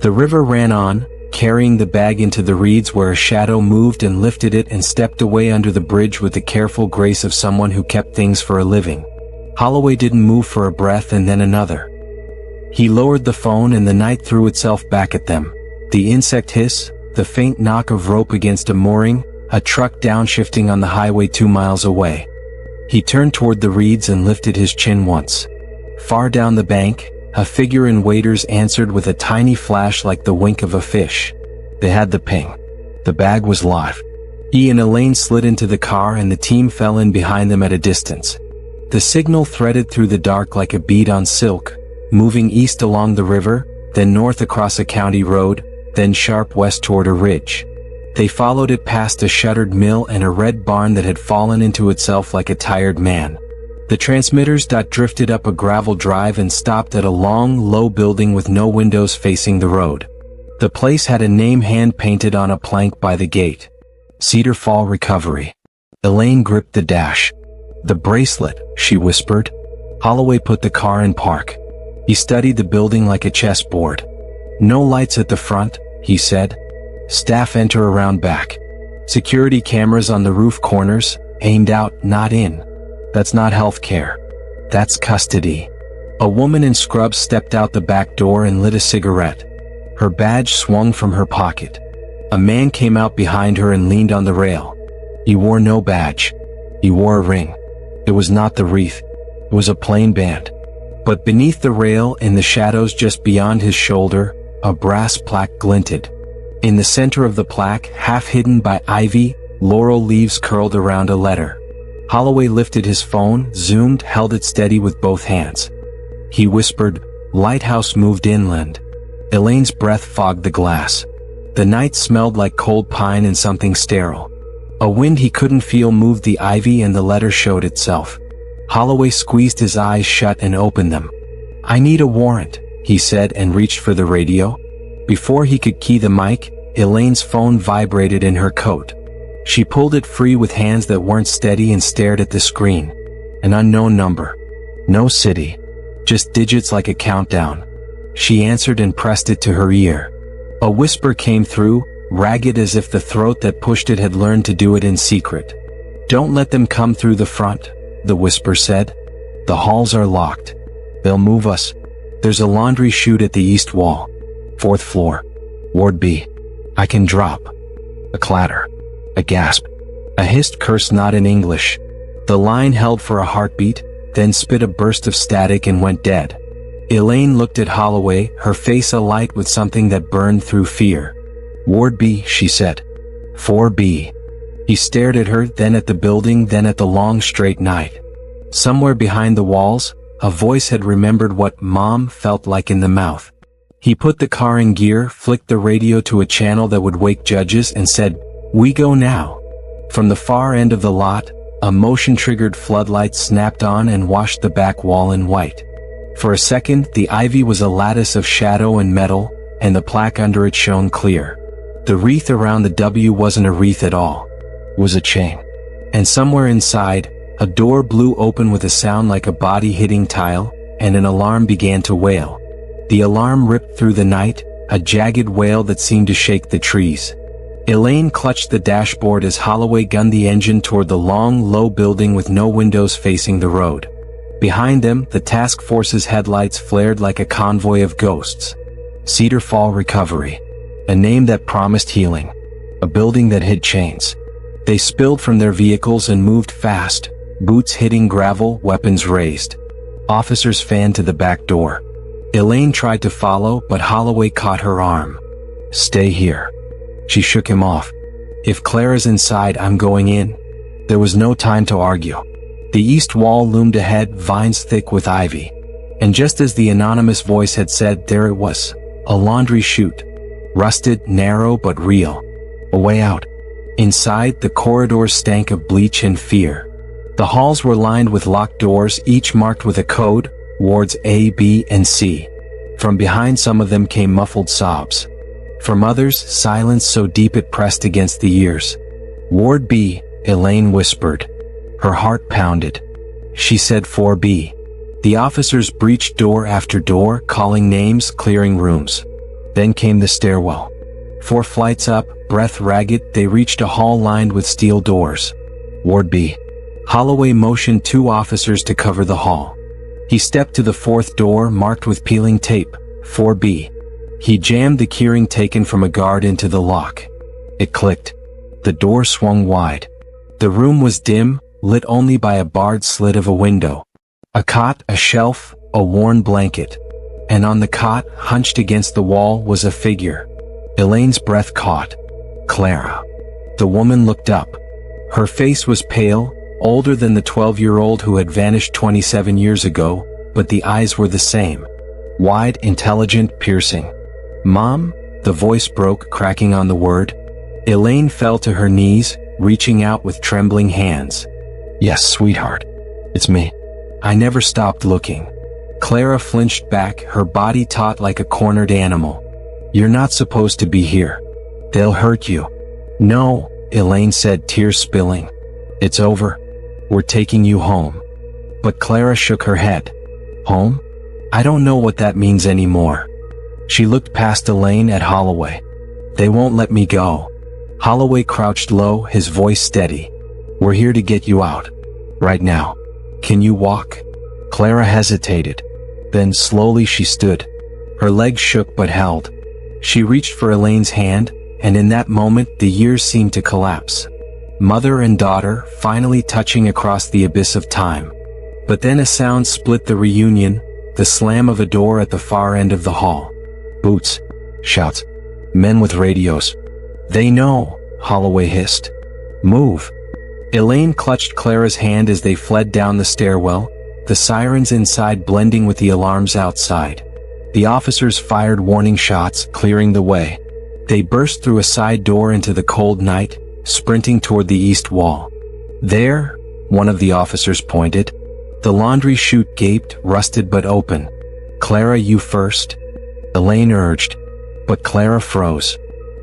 The river ran on, carrying the bag into the reeds where a shadow moved and lifted it and stepped away under the bridge with the careful grace of someone who kept things for a living. Holloway didn't move for a breath and then another. He lowered the phone and the night threw itself back at them. The insect hiss, the faint knock of rope against a mooring, a truck downshifting on the highway 2 miles away. He turned toward the reeds and lifted his chin once. Far down the bank, a figure in waders answered with a tiny flash like the wink of a fish. They had the ping. The bag was live. He and Elaine slid into the car and the team fell in behind them at a distance. The signal threaded through the dark like a bead on silk, moving east along the river, then north across a county road, then sharp west toward a ridge. They followed it past a shuttered mill and a red barn that had fallen into itself like a tired man. The transmitters drifted up a gravel drive and stopped at a long, low building with no windows facing the road. The place had a name hand-painted on a plank by the gate. Cedarfall Recovery. Elaine gripped the dash. "The bracelet," she whispered. Holloway put the car in park. He studied the building like a chessboard. "No lights at the front," he said. "Staff enter around back. Security cameras on the roof corners, aimed out, not in. That's not health care. That's custody." A woman in scrubs stepped out the back door and lit a cigarette. Her badge swung from her pocket. A man came out behind her and leaned on the rail. He wore no badge. He wore a ring. It was not the wreath. It was a plain band. But beneath the rail, in the shadows just beyond his shoulder, a brass plaque glinted. In the center of the plaque, half hidden by ivy, laurel leaves curled around a letter. Holloway lifted his phone, zoomed, held it steady with both hands. He whispered, "Lighthouse moved inland." Elaine's breath fogged the glass. The night smelled like cold pine and something sterile. A wind he couldn't feel moved the ivy and the letter showed itself. Holloway squeezed his eyes shut and opened them. "I need a warrant," he said and reached for the radio. Before he could key the mic, Elaine's phone vibrated in her coat. She pulled it free with hands that weren't steady and stared at the screen. An unknown number. No city. Just digits like a countdown. She answered and pressed it to her ear. A whisper came through, ragged as if the throat that pushed it had learned to do it in secret. "Don't let them come through the front," the whisper said. "The halls are locked. They'll move us. There's a laundry chute at the east wall. 4th floor. Ward B. I can drop." A clatter. A gasp. A hissed curse not in English. The line held for a heartbeat, then spit a burst of static and went dead. Elaine looked at Holloway, her face alight with something that burned through fear. "Ward B," she said. 4B. He stared at her, then at the building, then at the long straight night. Somewhere behind the walls, a voice had remembered what Mom felt like in the mouth. He put the car in gear, flicked the radio to a channel that would wake judges and said, "We go now." From the far end of the lot, a motion-triggered floodlight snapped on and washed the back wall in white. For a second, the ivy was a lattice of shadow and metal, and the plaque under it shone clear. The wreath around the W wasn't a wreath at all. It was a chain. And somewhere inside, a door blew open with a sound like a body hitting tile, and an alarm began to wail. The alarm ripped through the night, a jagged wail that seemed to shake the trees. Elaine clutched the dashboard as Holloway gunned the engine toward the long, low building with no windows facing the road. Behind them, the task force's headlights flared like a convoy of ghosts. Cedarfall Recovery. A name that promised healing. A building that hid chains. They spilled from their vehicles and moved fast, boots hitting gravel, weapons raised. Officers fanned to the back door. Elaine tried to follow, but Holloway caught her arm. "Stay here." She shook him off. "If Clara's inside, I'm going in." There was no time to argue. The east wall loomed ahead, vines thick with ivy. And just as the anonymous voice had said, there it was. A laundry chute. Rusted, narrow, but real. A way out. Inside, the corridors stank of bleach and fear. The halls were lined with locked doors, each marked with a code, wards A, B, and C. From behind some of them came muffled sobs. From others, silence so deep it pressed against the ears. "Ward B," Elaine whispered. Her heart pounded. She said 4B. The officers breached door after door, calling names, clearing rooms. Then came the stairwell. 4 flights up, breath ragged, they reached a hall lined with steel doors. Ward B. Holloway motioned 2 officers to cover the hall. He stepped to the 4th door marked with peeling tape, 4B. He jammed the keyring taken from a guard into the lock. It clicked. The door swung wide. The room was dim, lit only by a barred slit of a window. A cot, a shelf, a worn blanket. And on the cot, hunched against the wall, was a figure. Elaine's breath caught. Clara. The woman looked up. Her face was pale, older than the 12-year-old who had vanished 27 years ago, but the eyes were the same. Wide, intelligent, piercing. "Mom?" The voice broke, cracking on the word. Elaine fell to her knees, reaching out with trembling hands. "Yes, sweetheart. It's me. I never stopped looking." Clara flinched back, her body taut like a cornered animal. "You're not supposed to be here. They'll hurt you." "No," Elaine said, tears spilling. "It's over. We're taking you home." But Clara shook her head. "Home? I don't know what that means anymore." She looked past Elaine at Holloway. "They won't let me go." Holloway crouched low, his voice steady. "We're here to get you out. Right now. Can you walk?" Clara hesitated. Then slowly she stood. Her legs shook but held. She reached for Elaine's hand, and in that moment the years seemed to collapse. Mother and daughter, finally touching across the abyss of time. But then a sound split the reunion, the slam of a door at the far end of the hall. Boots. Shouts. Men with radios. "They know," Holloway hissed. "Move." Elaine clutched Clara's hand as they fled down the stairwell, the sirens inside blending with the alarms outside. The officers fired warning shots, clearing the way. They burst through a side door into the cold night, sprinting toward the east wall. "There," one of the officers pointed. The laundry chute gaped, rusted but open. "Clara, you first," Elaine urged. But Clara froze.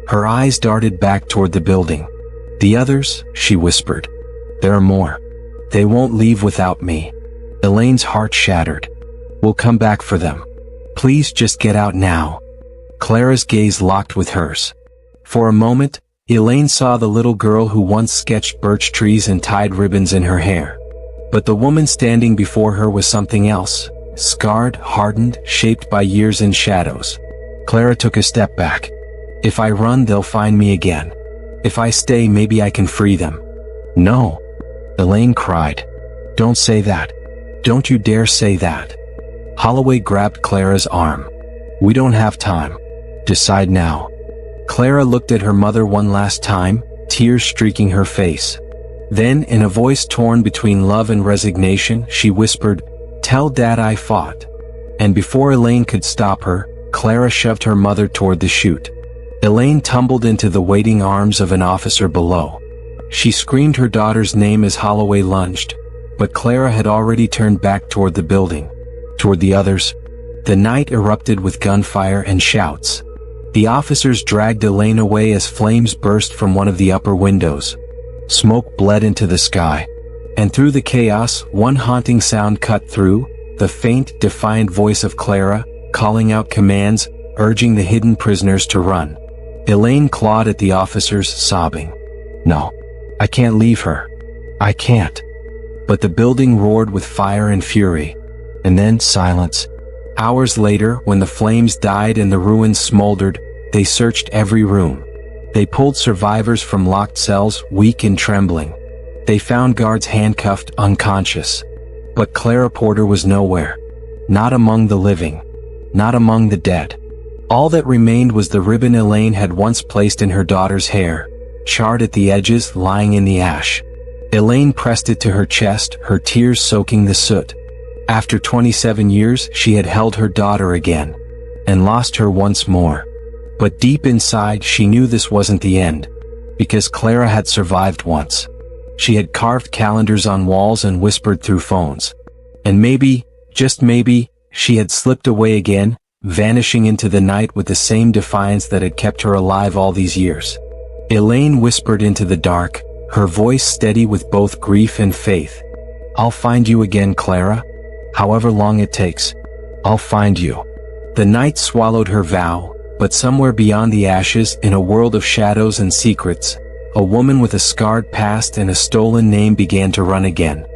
Her eyes darted back toward the building. "The others," she whispered. "There are more. They won't leave without me." Elaine's heart shattered. "We'll come back for them. Please just get out now." Clara's gaze locked with hers. For a moment, Elaine saw the little girl who once sketched birch trees and tied ribbons in her hair. But the woman standing before her was something else, scarred, hardened, shaped by years and shadows. Clara took a step back. "If I run, they'll find me again. If I stay, maybe I can free them." "No," Elaine cried. "Don't say that. Don't you dare say that." Holloway grabbed Clara's arm. "We don't have time. Decide now." Clara looked at her mother one last time, tears streaking her face. Then, in a voice torn between love and resignation, she whispered, "Tell Dad I fought." And before Elaine could stop her, Clara shoved her mother toward the chute. Elaine tumbled into the waiting arms of an officer below. She screamed her daughter's name as Holloway lunged, but Clara had already turned back toward the building. Toward the others. The night erupted with gunfire and shouts. The officers dragged Elaine away as flames burst from one of the upper windows. Smoke bled into the sky. And through the chaos, one haunting sound cut through, the faint, defiant voice of Clara, calling out commands, urging the hidden prisoners to run. Elaine clawed at the officers, sobbing. "No. I can't leave her. I can't." But the building roared with fire and fury. And then silence. Hours later, when the flames died and the ruins smoldered, they searched every room. They pulled survivors from locked cells, weak and trembling. They found guards handcuffed, unconscious. But Clara Porter was nowhere. Not among the living. Not among the dead. All that remained was the ribbon Elaine had once placed in her daughter's hair, charred at the edges, lying in the ash. Elaine pressed it to her chest, her tears soaking the soot. After 27 years, she had held her daughter again. And lost her once more. But deep inside, she knew this wasn't the end. Because Clara had survived once. She had carved calendars on walls and whispered through phones. And maybe, just maybe, she had slipped away again, vanishing into the night with the same defiance that had kept her alive all these years. Elaine whispered into the dark, her voice steady with both grief and faith. "I'll find you again, Clara. However long it takes. I'll find you." The night swallowed her vow, But somewhere beyond the ashes, in a world of shadows and secrets, a woman with a scarred past and a stolen name began to run again.